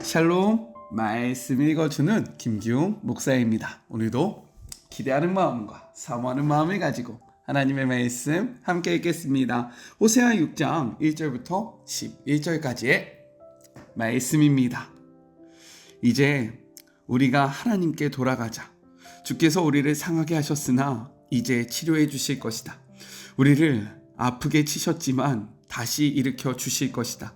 샬롬, 말씀 읽어주는 김기웅 목사입니다. 오늘도 기대하는 마음과 사모하는 마음을 가지고 하나님의 말씀 함께 읽겠습니다. 호세아 6장 1절부터 11절까지의 말씀입니다. 이제 우리가 하나님께 돌아가자. 주께서 우리를 상하게 하셨으나 이제 치료해 주실 것이다. 우리를 아프게 치셨지만 다시 일으켜 주실 것이다.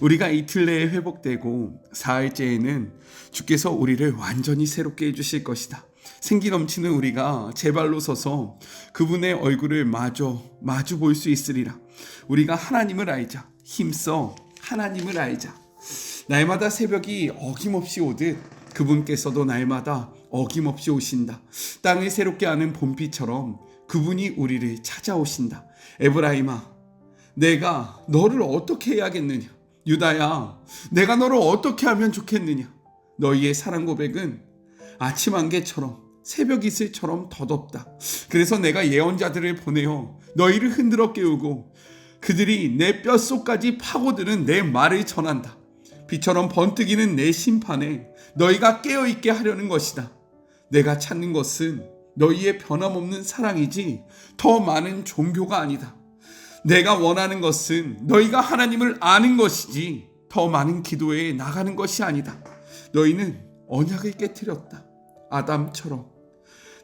우리가 이틀 내에 회복되고 사흘째에는 주께서 우리를 완전히 새롭게 해주실 것이다. 생기 넘치는 우리가 제 발로 서서 그분의 얼굴을 마주 볼 수 있으리라. 우리가 하나님을 알자. 힘써 하나님을 알자. 날마다 새벽이 어김없이 오듯 그분께서도 날마다 어김없이 오신다. 땅을 새롭게 하는 봄비처럼 그분이 우리를 찾아오신다. 에브라임아, 내가 너를 어떻게 해야겠느냐? 유다야, 내가 너를 어떻게 하면 좋겠느냐? 너희의 사랑 고백은 아침 안개처럼 새벽 이슬처럼 덧없다. 그래서 내가 예언자들을 보내어 너희를 흔들어 깨우고 그들이 내 뼛속까지 파고드는 내 말을 전한다. 비처럼 번뜩이는 내 심판에 너희가 깨어있게 하려는 것이다. 내가 찾는 것은 너희의 변함없는 사랑이지 더 많은 종교가 아니다. 내가 원하는 것은 너희가 하나님을 아는 것이지 더 많은 기도에 나가는 것이 아니다. 너희는 언약을 깨트렸다. 아담처럼.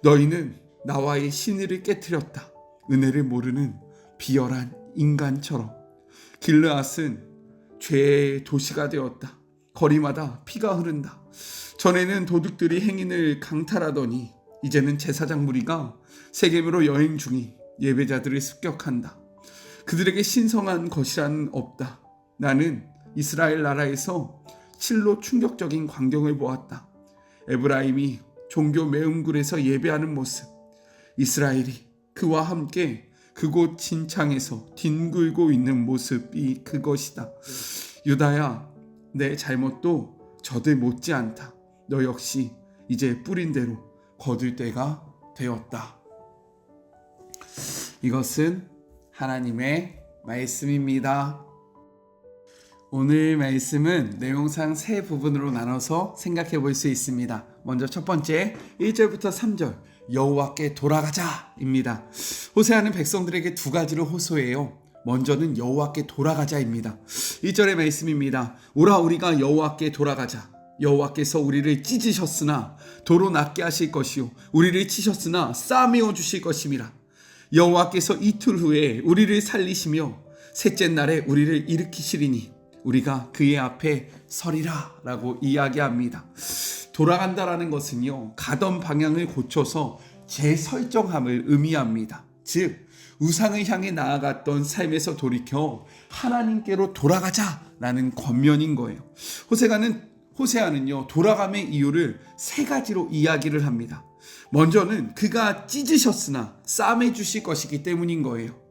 너희는 나와의 신의를 깨트렸다. 은혜를 모르는 비열한 인간처럼. 길르앗은 죄의 도시가 되었다. 거리마다 피가 흐른다. 전에는 도둑들이 행인을 강탈하더니 이제는 제사장 무리가 세겜으로 여행 중인 예배자들을 습격한다. 그들에게 신성한 것이란 없다. 나는 이스라엘 나라에서 실로 충격적인 광경을 보았다. 에브라임이 종교 매음굴에서 예배하는 모습, 이스라엘이 그와 함께 그곳 진창에서 뒹굴고 있는 모습이 그것이다. 유다야, 내 잘못도 저들 못지않다. 너 역시 이제 뿌린 대로 거둘 때가 되었다. 이것은 하나님의 말씀입니다. 오늘 말씀은 내용상 세 부분으로 나눠서 생각해 볼 수 있습니다. 먼저 첫 번째 1절부터 3절 여호와께 돌아가자입니다. 호세아는 백성들에게 두 가지를 호소해요. 먼저는 여호와께 돌아가자입니다. 1절의 말씀입니다. 오라 우리가 여호와께 돌아가자. 여호와께서 우리를 찢으셨으나 도로 낫게 하실 것이요 우리를 치셨으나 싸매어 주실 것임이라. 여호와께서 이틀 후에 우리를 살리시며 셋째 날에 우리를 일으키시리니 우리가 그의 앞에 서리라 라고 이야기합니다. 돌아간다라는 것은요, 가던 방향을 고쳐서 재설정함을 의미합니다. 즉 우상을 향해 나아갔던 삶에서 돌이켜 하나님께로 돌아가자라는 권면인 거예요. 호세아는요, 돌아감의 이유를 세 가지로 이야기를 합니다. 먼저는 그가 찢으셨으나 싸매 주실 것이기 때문인 거예요.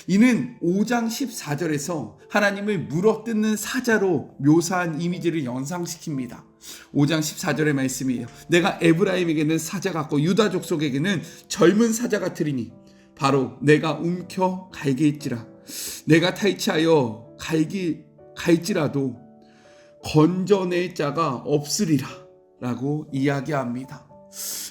이는 5장 14절에서 하나님을 물어뜯는 사자로 묘사한 이미지를 연상시킵니다. 5장 14절의 말씀이에요. 내가 에브라임에게는 사자 같고 유다 족속에게는 젊은 사자 같으리니 바로 내가 움켜 갈길지라. 내가 탈취하여 갈지라도 건져낼 자가 없으리라 라고 이야기합니다.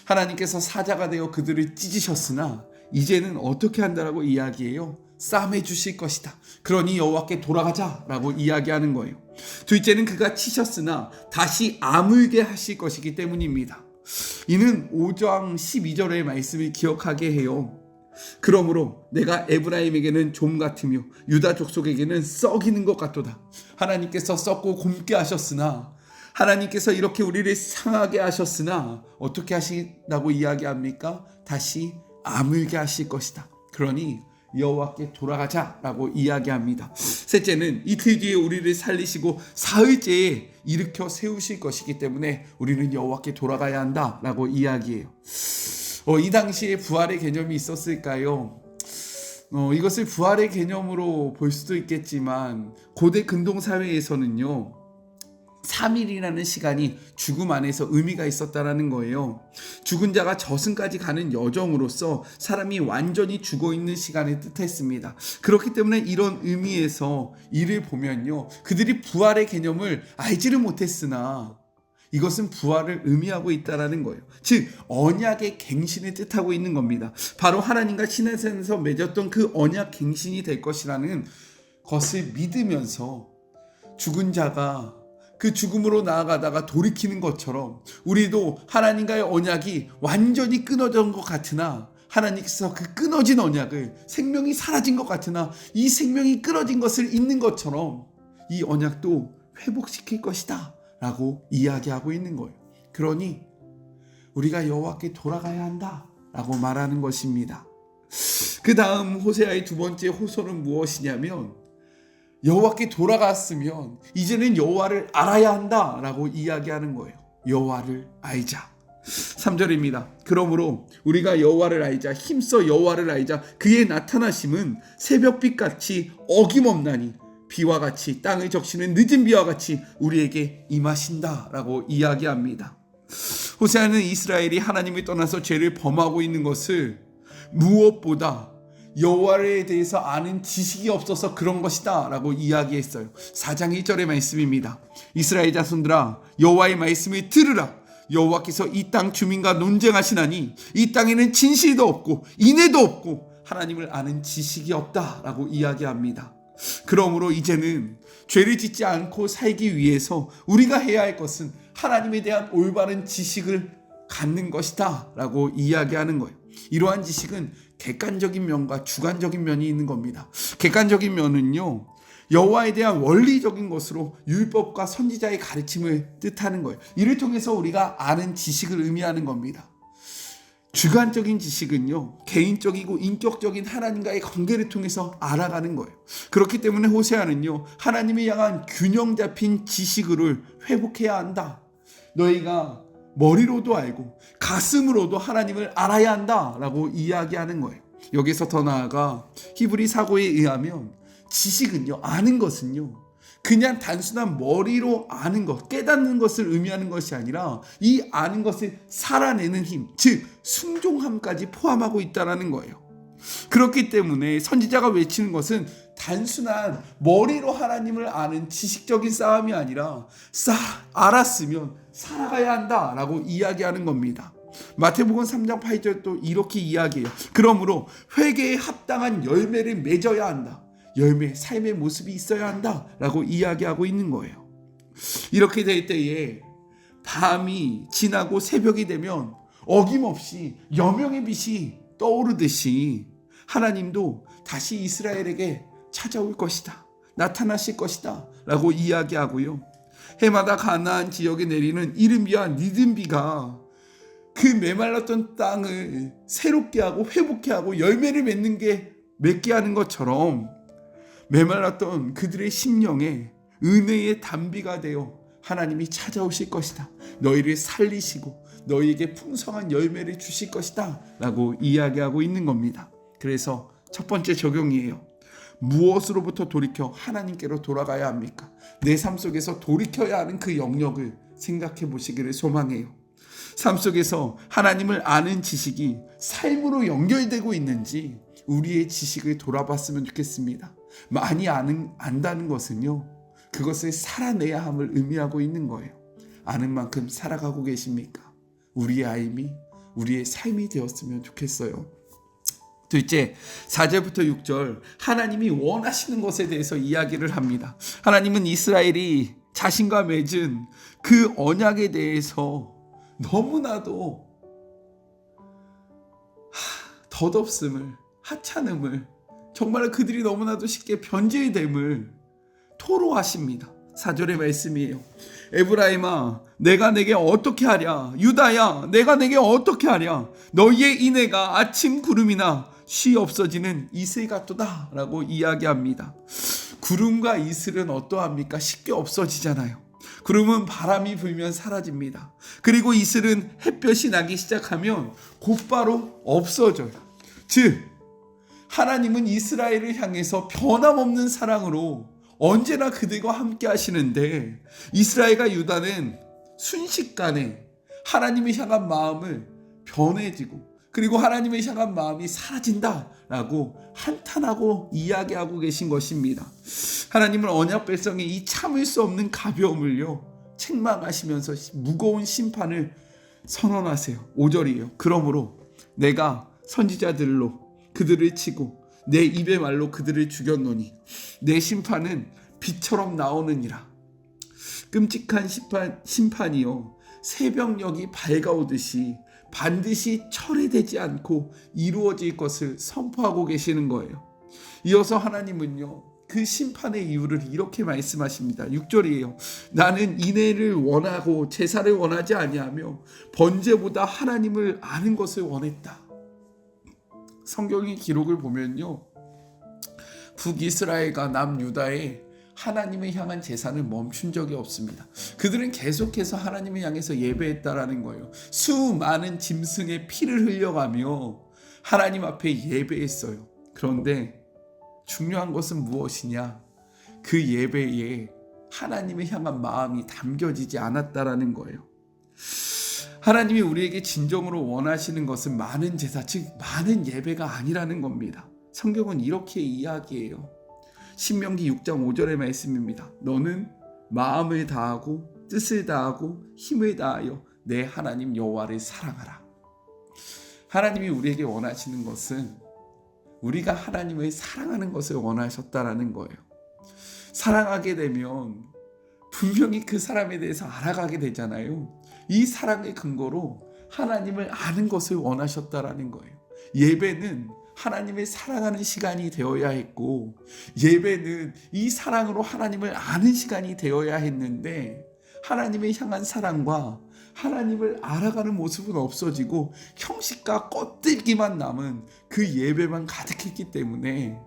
하나님께서 사자가 되어 그들을 찢으셨으나 이제는 어떻게 한다라고 이야기해요? 싸매 주실 것이다. 그러니 여호와께 돌아가자라고 이야기하는 거예요. 둘째는 그가 치셨으나 다시 아물게 하실 것이기 때문입니다. 이는 5장 12절의 말씀을 기억하게 해요. 그러므로 내가 에브라임에게는 좀 같으며 유다 족속에게는 썩이는 것 같도다. 하나님께서 썩고 곪게 하셨으나 하나님께서 이렇게 우리를 상하게 하셨으나 어떻게 하신다고 이야기합니까? 다시 아물게 하실 것이다. 그러니 여호와께 돌아가자라고 이야기합니다. 셋째는 이틀 뒤에 우리를 살리시고 사흘째에 일으켜 세우실 것이기 때문에 우리는 여호와께 돌아가야 한다라고 이야기해요. 이 당시에 부활의 개념이 있었을까요? 이것을 부활의 개념으로 볼 수도 있겠지만 고대 근동 사회에서는요, 3일이라는 시간이 죽음 안에서 의미가 있었다라는 거예요. 죽은 자가 저승까지 가는 여정으로서 사람이 완전히 죽어있는 시간을 뜻했습니다. 그렇기 때문에 이런 의미에서 이를 보면요, 그들이 부활의 개념을 알지를 못했으나 이것은 부활을 의미하고 있다라는 거예요. 즉 언약의 갱신을 뜻하고 있는 겁니다. 바로 하나님과 시내산에서 맺었던 그 언약 갱신이 될 것이라는 것을 믿으면서 죽은 자가 그 죽음으로 나아가다가 돌이키는 것처럼 우리도 하나님과의 언약이 완전히 끊어진 것 같으나, 하나님께서 그 끊어진 언약을, 생명이 사라진 것 같으나 이 생명이 끊어진 것을 잊는 것처럼 이 언약도 회복시킬 것이다 라고 이야기하고 있는 거예요. 그러니 우리가 여호와께 돌아가야 한다 라고 말하는 것입니다. 그 다음 호세아의 두 번째 호소는 무엇이냐면, 여호와께 돌아갔으면 이제는 여호와를 알아야 한다 라고 이야기하는 거예요. 여호와를 알자. 3절입니다. 그러므로 우리가 여호와를 알자, 힘써 여호와를 알자. 그의 나타나심은 새벽빛같이 어김없나니 비와 같이 땅을 적시는 늦은 비와 같이 우리에게 임하신다 라고 이야기합니다. 호세아는 이스라엘이 하나님을 떠나서 죄를 범하고 있는 것을 무엇보다 여호와에 대해서 아는 지식이 없어서 그런 것이다 라고 이야기했어요. 4장 1절의 말씀입니다. 이스라엘 자손들아, 여호와의 말씀을 들으라. 여호와께서 이 땅 주민과 논쟁하시나니 이 땅에는 진실도 없고 인애도 없고 하나님을 아는 지식이 없다 라고 이야기합니다. 그러므로 이제는 죄를 짓지 않고 살기 위해서 우리가 해야 할 것은 하나님에 대한 올바른 지식을 갖는 것이다 라고 이야기하는 거예요. 이러한 지식은 객관적인 면과 주관적인 면이 있는 겁니다. 객관적인 면은요, 여호와에 대한 원리적인 것으로 율법과 선지자의 가르침을 뜻하는 거예요. 이를 통해서 우리가 아는 지식을 의미하는 겁니다. 주관적인 지식은요, 개인적이고 인격적인 하나님과의 관계를 통해서 알아가는 거예요. 그렇기 때문에 호세아는요, 하나님을 향한 균형 잡힌 지식을 회복해야 한다. 너희가 머리로도 알고 가슴으로도 하나님을 알아야 한다라고 이야기하는 거예요. 여기서 더 나아가 히브리 사고에 의하면 지식은요, 아는 것은요, 그냥 단순한 머리로 아는 것, 깨닫는 것을 의미하는 것이 아니라 이 아는 것을 살아내는 힘, 즉 순종함까지 포함하고 있다는 거예요. 그렇기 때문에 선지자가 외치는 것은 단순한 머리로 하나님을 아는 지식적인 싸움이 아니라 알았으면 살아가야 한다라고 이야기하는 겁니다. 마태복음 3장 8절도 이렇게 이야기해요. 그러므로 회개에 합당한 열매를 맺어야 한다. 열매, 삶의 모습이 있어야 한다 라고 이야기하고 있는 거예요. 이렇게 될 때에 밤이 지나고 새벽이 되면 어김없이 여명의 빛이 떠오르듯이 하나님도 다시 이스라엘에게 찾아올 것이다, 나타나실 것이다 라고 이야기하고요. 해마다 가나안 지역에 내리는 이른비와 늦은비가 그 메말랐던 땅을 새롭게 하고 회복케 하고 열매를 맺게 하는 것처럼 메말랐던 그들의 심령에 은혜의 단비가 되어 하나님이 찾아오실 것이다. 너희를 살리시고 너희에게 풍성한 열매를 주실 것이다 라고 이야기하고 있는 겁니다. 그래서 첫 번째 적용이에요. 무엇으로부터 돌이켜 하나님께로 돌아가야 합니까? 내 삶 속에서 돌이켜야 하는 그 영역을 생각해 보시기를 소망해요. 삶 속에서 하나님을 아는 지식이 삶으로 연결되고 있는지 우리의 지식을 돌아봤으면 좋겠습니다. 많이 안다는 것은요, 그것을 살아내야 함을 의미하고 있는 거예요. 아는 만큼 살아가고 계십니까? 우리의 삶이 우리의 삶이 되었으면 좋겠어요. 둘째, 4절부터 6절 하나님이 원하시는 것에 대해서 이야기를 합니다. 하나님은 이스라엘이 자신과 맺은 그 언약에 대해서 너무나도 덧없음을, 하찮음을, 정말 그들이 너무나도 쉽게 변질됨을 토로하십니다. 4절의 말씀이에요. 에브라임아, 내가 내게 어떻게 하랴? 유다야, 내가 내게 어떻게 하랴? 너희의 인애가 아침 구름이나 쉬 없어지는 이슬 같도다 라고 이야기합니다. 구름과 이슬은 어떠합니까? 쉽게 없어지잖아요. 구름은 바람이 불면 사라집니다. 그리고 이슬은 햇볕이 나기 시작하면 곧바로 없어져요. 즉 하나님은 이스라엘을 향해서 변함없는 사랑으로 언제나 그들과 함께 하시는데 이스라엘과 유다는 순식간에 하나님을 향한 마음을 변해지고 그리고 하나님을 향한 마음이 사라진다라고 한탄하고 이야기하고 계신 것입니다. 하나님은 언약 백성의 이 참을 수 없는 가벼움을요 책망하시면서 무거운 심판을 선언하세요. 5절이에요. 그러므로 내가 선지자들로 그들을 치고 내 입의 말로 그들을 죽였노니 내 심판은 빛처럼 나오느니라. 끔찍한 심판이요 새벽녘이 밝아오듯이 반드시 철회되지 않고 이루어질 것을 선포하고 계시는 거예요. 이어서 하나님은요 그 심판의 이유를 이렇게 말씀하십니다. 6절이에요. 나는 인애를 원하고 제사를 원하지 아니하며 번제보다 하나님을 아는 것을 원했다. 성경의 기록을 보면요 북이스라엘과 남유다에 하나님을 향한 제사는 멈춘 적이 없습니다. 그들은 계속해서 하나님을 향해서 예배했다라는 거예요. 수많은 짐승의 피를 흘려가며 하나님 앞에 예배했어요. 그런데 중요한 것은 무엇이냐? 그 예배에 하나님을 향한 마음이 담겨지지 않았다라는 거예요. 하나님이 우리에게 진정으로 원하시는 것은 많은 제사, 즉 많은 예배가 아니라는 겁니다. 성경은 이렇게 이야기해요. 신명기 6장 5절의 말씀입니다. 너는 마음을 다하고 뜻을 다하고 힘을 다하여 내 하나님 여호와를 사랑하라. 하나님이 우리에게 원하시는 것은 우리가 하나님을 사랑하는 것을 원하셨다라는 거예요. 사랑하게 되면 분명히 그 사람에 대해서 알아가게 되잖아요. 이 사랑의 근거로 하나님을 아는 것을 원하셨다라는 거예요. 예배는 하나님을 사랑하는 시간이 되어야 했고 예배는 이 사랑으로 하나님을 아는 시간이 되어야 했는데 하나님을 향한 사랑과 하나님을 알아가는 모습은 없어지고 형식과 껍데기만 남은 그 예배만 가득했기 때문에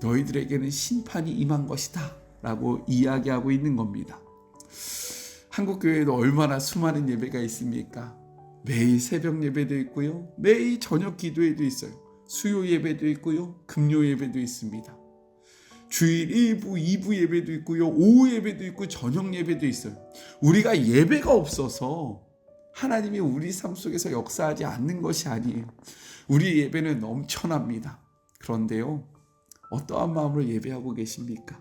너희들에게는 심판이 임한 것이다 라고 이야기하고 있는 겁니다. 한국교회에도 얼마나 수많은 예배가 있습니까? 매일 새벽 예배도 있고요, 매일 저녁 기도회도 있어요. 수요 예배도 있고요, 금요 예배도 있습니다. 주일 1부, 2부 예배도 있고요, 오후 예배도 있고 저녁 예배도 있어요. 우리가 예배가 없어서 하나님이 우리 삶 속에서 역사하지 않는 것이 아니에요. 우리 예배는 넘쳐납니다. 그런데요, 어떠한 마음으로 예배하고 계십니까?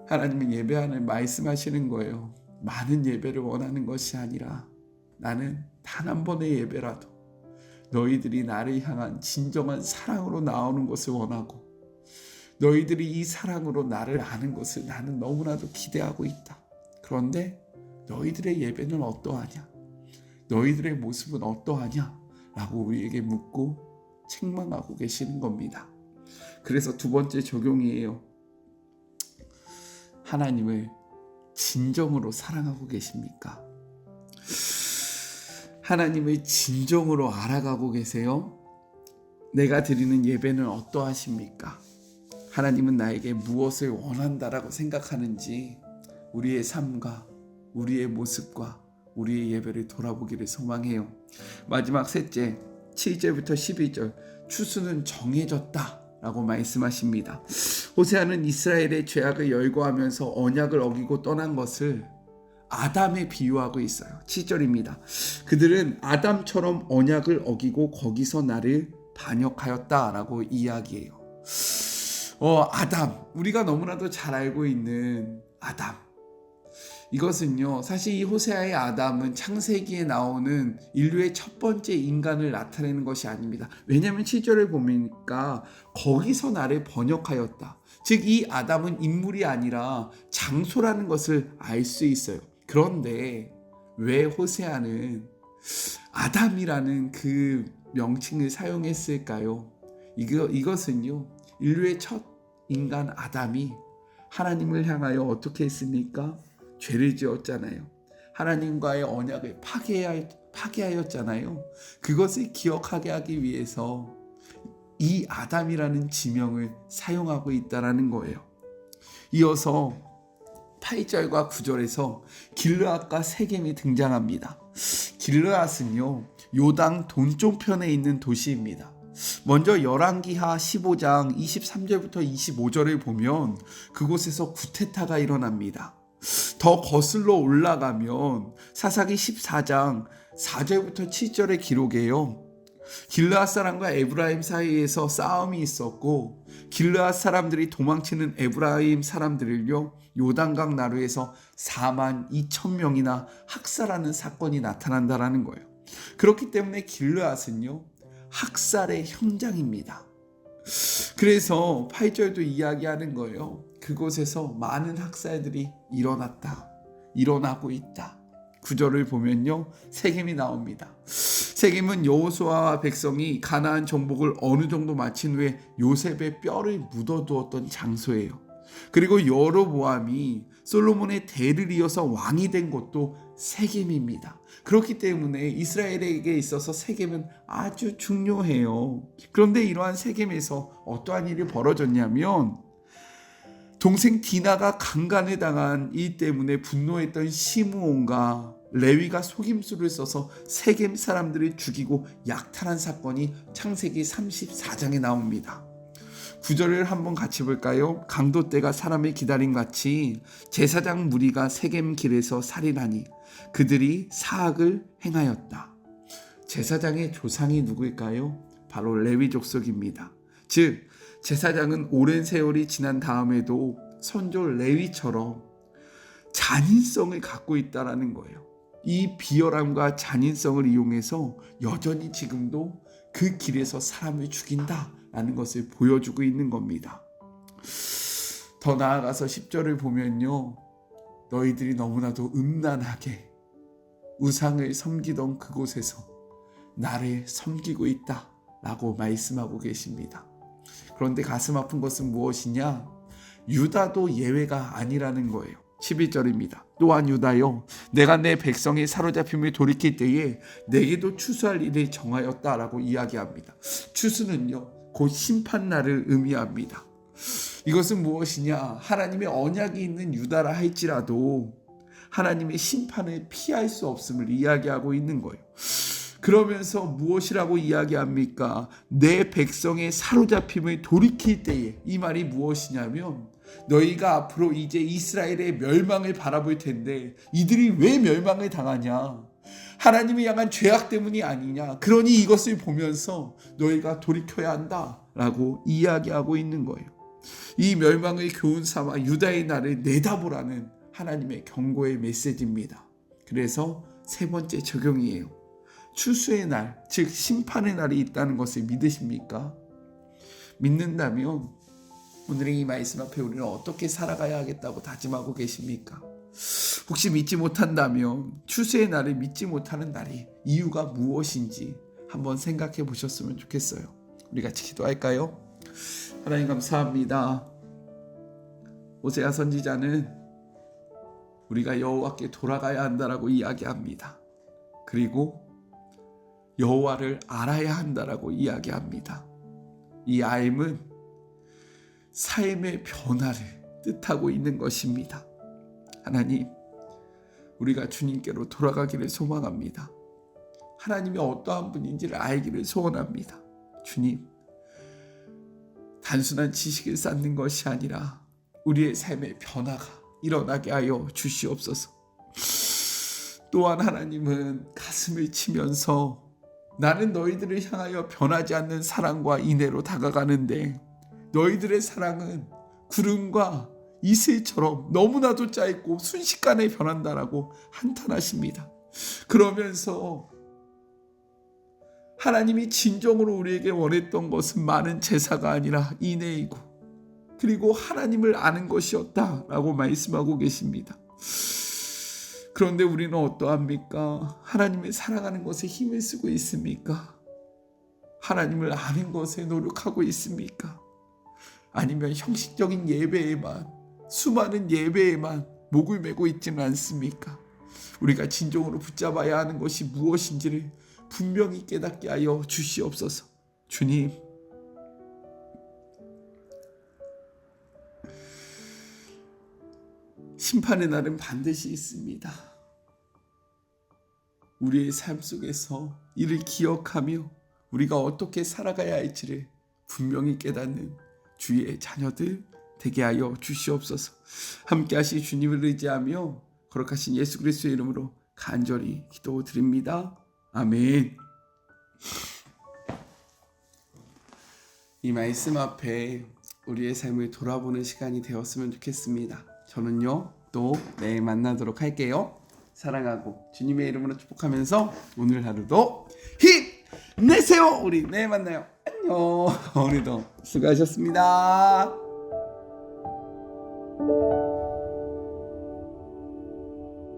하나님은 예배하는 말씀하시는 거예요. 많은 예배를 원하는 것이 아니라 나는 단 한 번의 예배라도 너희들이 나를 향한 진정한 사랑으로 나오는 것을 원하고 너희들이 이 사랑으로 나를 아는 것을 나는 너무나도 기대하고 있다. 그런데 너희들의 예배는 어떠하냐? 너희들의 모습은 어떠하냐? 라고 우리에게 묻고 책망하고 계시는 겁니다. 그래서 두 번째 적용이에요. 하나님을 진정으로 사랑하고 계십니까? 하나님을 진정으로 알아가고 계세요? 내가 드리는 예배는 어떠하십니까? 하나님은 나에게 무엇을 원한다라고 생각하는지 우리의 삶과 우리의 모습과 우리의 예배를 돌아보기를 소망해요. 마지막 셋째, 7절부터 12절, 추수는 정해졌다 라고 말씀하십니다. 호세아는 이스라엘의 죄악을 열거하면서 언약을 어기고 떠난 것을 아담에 비유하고 있어요. 7절입니다. 그들은 아담처럼 언약을 어기고 거기서 나를 반역하였다 라고 이야기해요. 아담, 우리가 너무나도 잘 알고 있는 아담, 이것은요 사실 이 호세아의 아담은 창세기에 나오는 인류의 첫 번째 인간을 나타내는 것이 아닙니다. 왜냐하면 7절을 보니까 거기서 나를 번역하였다, 즉 이 아담은 인물이 아니라 장소라는 것을 알 수 있어요. 그런데 왜 호세아는 아담이라는 그 명칭을 사용했을까요? 이것은요 인류의 첫 인간 아담이 하나님을 향하여 어떻게 했습니까? 죄를 지었잖아요. 하나님과의 언약을 파괴하였잖아요. 그것을 기억하게 하기 위해서 이 아담이라는 지명을 사용하고 있다는 거예요. 이어서 8절과 9절에서 길르앗과 세겜이 등장합니다. 길르앗은요 요당 동쪽편에 있는 도시입니다. 먼저 열왕기하 15장 23절부터 25절을 보면 그곳에서 구테타가 일어납니다. 더 거슬러 올라가면 사사기 14장 4절부터 7절의 기록에요. 길르앗 사람과 에브라임 사이에서 싸움이 있었고 길르앗 사람들이 도망치는 에브라임 사람들을요 요단강 나루에서 42,000명이나 학살하는 사건이 나타난다라는 거예요. 그렇기 때문에 길르앗은요 학살의 현장입니다. 그래서 8절도 이야기하는 거예요. 그곳에서 많은 학살들이 일어나고 있다. 9절을 보면요 세겜이 나옵니다. 세겜은 여호수아와 백성이 가나안 정복을 어느 정도 마친 후에 요셉의 뼈를 묻어두었던 장소예요. 그리고 여로보암이 솔로몬의 대를 이어서 왕이 된 곳도 세겜입니다. 그렇기 때문에 이스라엘에게 있어서 세겜은 아주 중요해요. 그런데 이러한 세겜에서 어떠한 일이 벌어졌냐면 동생 디나가 강간을 당한 이 때문에 분노했던 시므온과 레위가 속임수를 써서 세겜 사람들을 죽이고 약탈한 사건이 창세기 34장에 나옵니다. 구절을 한번 같이 볼까요? 강도 때가 사람을 기다린 같이 제사장 무리가 세겜 길에서 살인하니 그들이 사악을 행하였다. 제사장의 조상이 누구일까요? 바로 레위 족속입니다. 즉 제사장은 오랜 세월이 지난 다음에도 선조 레위처럼 잔인성을 갖고 있다는 거예요. 이 비열함과 잔인성을 이용해서 여전히 지금도 그 길에서 사람을 죽인다라는 것을 보여주고 있는 겁니다. 더 나아가서 10절을 보면요. 너희들이 너무나도 음란하게 우상을 섬기던 그곳에서 나를 섬기고 있다라고 말씀하고 계십니다. 그런데 가슴 아픈 것은 무엇이냐? 유다도 예외가 아니라는 거예요. 11절입니다. 또한 유다여 내가 내 백성의 사로잡힘을 돌이킬 때에 내게도 추수할 일을 정하였다라고 이야기합니다. 추수는요 곧 심판날을 의미합니다. 이것은 무엇이냐? 하나님의 언약이 있는 유다라 할지라도 하나님의 심판을 피할 수 없음을 이야기하고 있는 거예요. 그러면서 무엇이라고 이야기합니까? 내 백성의 사로잡힘을 돌이킬 때에, 이 말이 무엇이냐면 너희가 앞으로 이제 이스라엘의 멸망을 바라볼 텐데 이들이 왜 멸망을 당하냐? 하나님을 향한 죄악 때문이 아니냐? 그러니 이것을 보면서 너희가 돌이켜야 한다라고 이야기하고 있는 거예요. 이 멸망을 교훈 삼아 유다의 날을 내다보라는 하나님의 경고의 메시지입니다. 그래서 세 번째 적용이에요. 추수의 날, 즉 심판의 날이 있다는 것을 믿으십니까? 믿는다면 오늘의 이 말씀 앞에 우리는 어떻게 살아가야 하겠다고 다짐하고 계십니까? 혹시 믿지 못한다면 추수의 날을 믿지 못하는 날이 이유가 무엇인지 한번 생각해 보셨으면 좋겠어요. 우리 같이 기도할까요? 하나님 감사합니다. 호세아 선지자는 우리가 여호와께 돌아가야 한다라고 이야기합니다. 그리고 여호와를 알아야 한다라고 이야기합니다. 이 알음은 삶의 변화를 뜻하고 있는 것입니다. 하나님, 우리가 주님께로 돌아가기를 소망합니다. 하나님이 어떠한 분인지를 알기를 소원합니다. 주님, 단순한 지식을 쌓는 것이 아니라 우리의 삶의 변화가 일어나게 하여 주시옵소서. 또한 하나님은 가슴을 치면서 나는 너희들을 향하여 변하지 않는 사랑과 인애로 다가가는데 너희들의 사랑은 구름과 이슬처럼 너무나도 짧고 순식간에 변한다라고 한탄하십니다. 그러면서 하나님이 진정으로 우리에게 원했던 것은 많은 제사가 아니라 인애이고 그리고 하나님을 아는 것이었다라고 말씀하고 계십니다. 그런데 우리는 어떠합니까? 하나님을 사랑하는 것에 힘을 쓰고 있습니까? 하나님을 아는 것에 노력하고 있습니까? 아니면 형식적인 예배에만, 수많은 예배에만 목을 메고 있지는 않습니까? 우리가 진정으로 붙잡아야 하는 것이 무엇인지를 분명히 깨닫게 하여 주시옵소서. 주님, 심판의 날은 반드시 있습니다. 우리의 삶 속에서 이를 기억하며 우리가 어떻게 살아가야 할지를 분명히 깨닫는 주의 자녀들 되게 하여 주시옵소서. 함께 하시 주님을 의지하며 거룩하신 예수 그리스도의 이름으로 간절히 기도드립니다. 아멘. 이 말씀 앞에 우리의 삶을 돌아보는 시간이 되었으면 좋겠습니다. 저는요 또 내일 만나도록 할게요. 사랑하고 주님의 이름으로 축복하면서 오늘 하루도 힘내세요. 우리 내일 만나요. 안녕. 오늘도 수고하셨습니다.